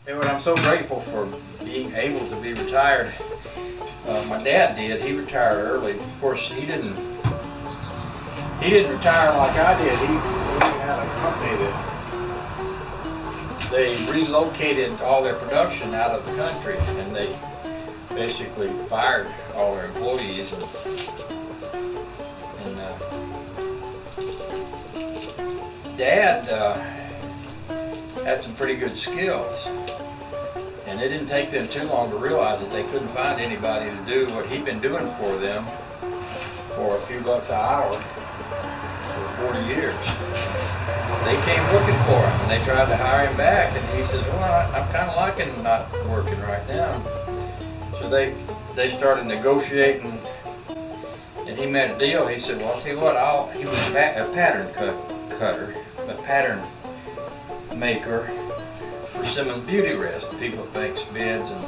And I'm so grateful for being able to be retired. My dad did. He retired early. Of course, he didn't retire like I did. He had a company that they relocated all their production out of the country, and they basically fired all their employees. And Dad had some pretty good skills. And it didn't take them too long to realize that they couldn't find anybody to do what he'd been doing for them for a few bucks an hour for 40 years. They came looking for him, and they tried to hire him back, and he says, well, I'm kind of liking not working right now. So they started negotiating, and he made a deal. He said, well, I'll tell you what, he was a pattern cutter, a pattern maker for Simmons Beauty Rest. People that makes beds and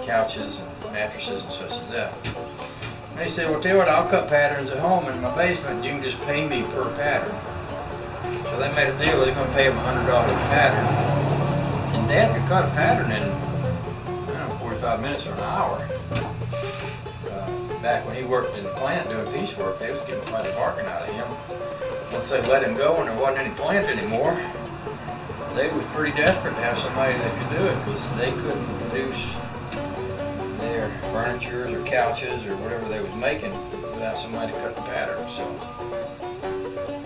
couches and mattresses and such as that. And they said, well, tell you what, I'll cut patterns at home in my basement. You can just pay me per pattern. So they made a deal. They're going to pay him $100 a pattern. And Dad could cut a pattern in, 45 minutes or an hour. Back when he worked in the plant doing piecework, they was getting quite a bargain out of him. Once they let him go and there wasn't any plant anymore, they was pretty desperate to have somebody that could do it, because they couldn't produce their furniture or couches or whatever they was making without somebody to cut the patterns.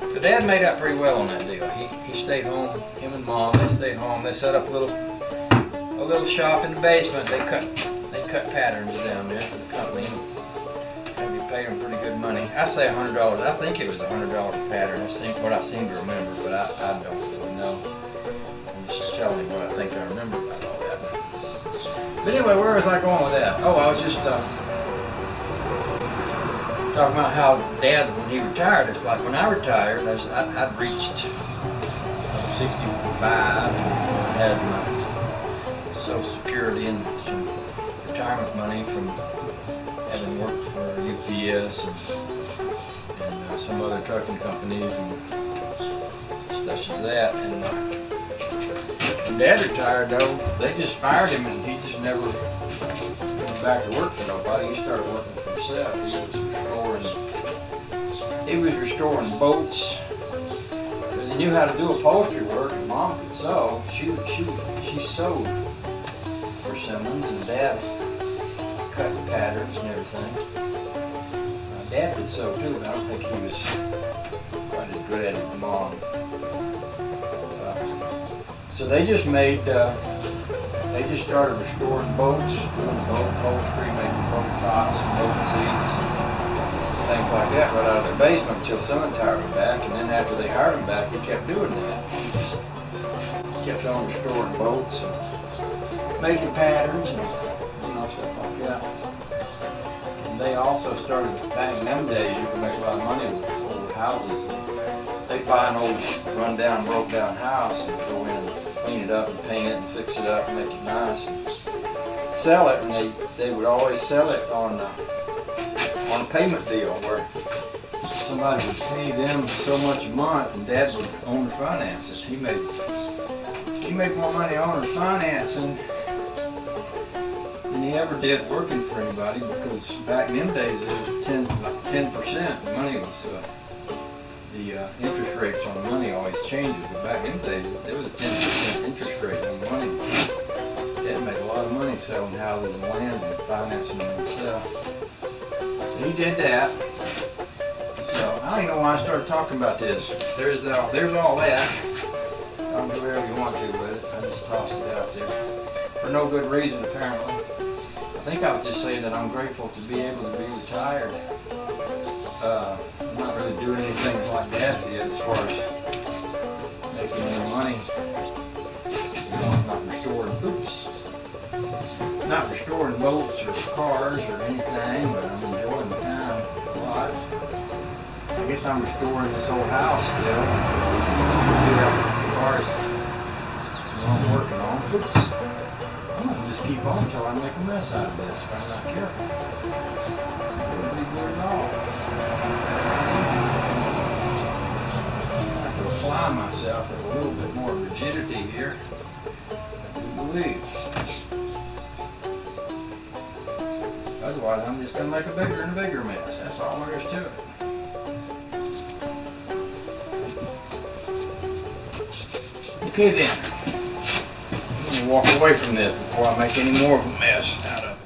So Dad made out pretty well on that deal. He stayed home. Him and Mom, they stayed home. They set up a little shop in the basement. They cut patterns down there for the company. And we paid them pretty good money. I say $100. I think it was $100 a pattern. That's what I seem to remember, but I don't really know. Telling me what I think I remember about all that. But anyway, where was I going with that? Oh, I was just talking about how Dad, when he retired, it's like when I retired, I'd reached 65 and had my Social Security and some retirement money from having worked for UPS and some other trucking companies and such as that. And when Dad retired, though, they just fired him, and he just never went back to work for nobody. He started working for himself. He was restoring boats, because he knew how to do upholstery work, and Mom could sew. She sewed for Simmons, and Dad cut the patterns and everything. Dad could sew too, but I don't think he was quite as good at it as Mom. So they just started restoring boats, doing boat upholstery, making boat tops and boat seats, and things like that right out of their basement until Simmons hired him back. And then after they hired him back, he kept doing that. He just kept on restoring boats and making patterns and stuff like that. And they also started, back in them days, you could make a lot of money with old houses. They buy an old run-down, broke-down house and go in and clean it up and paint it and fix it up and make it nice and sell it. And they would always sell it on a payment deal where somebody would pay them so much a month and Dad would own the finance it. He made more money owning the financing than he ever did working for anybody, because back in them days it was 10%. The money was the interest rates on the money always changes, but back in the days there was a 10% interest rate on the money. Dad made a lot of money selling houses and land and financing them himself. He did that. So I don't even know why I started talking about this. There's all that. You can do whatever you want to with it. I just tossed it out there for no good reason, apparently. I think I would just say that I'm grateful to be able to be retired. I'm not really doing anything like Dad did as far as making any money. Not restoring boats or cars or anything, but I'm enjoying the time a lot. I guess I'm restoring this old house still. As far as I'm working on. Oops. I'm going to just keep on until I make a mess out of this if I'm not careful. It wouldn't be good at all. I have to apply myself with a little bit more rigidity here, I do believe. Otherwise, I'm just going to make a bigger and bigger mess. That's all there is to it. Okay then, I'm going to walk away from this before I make any more of a mess out of it.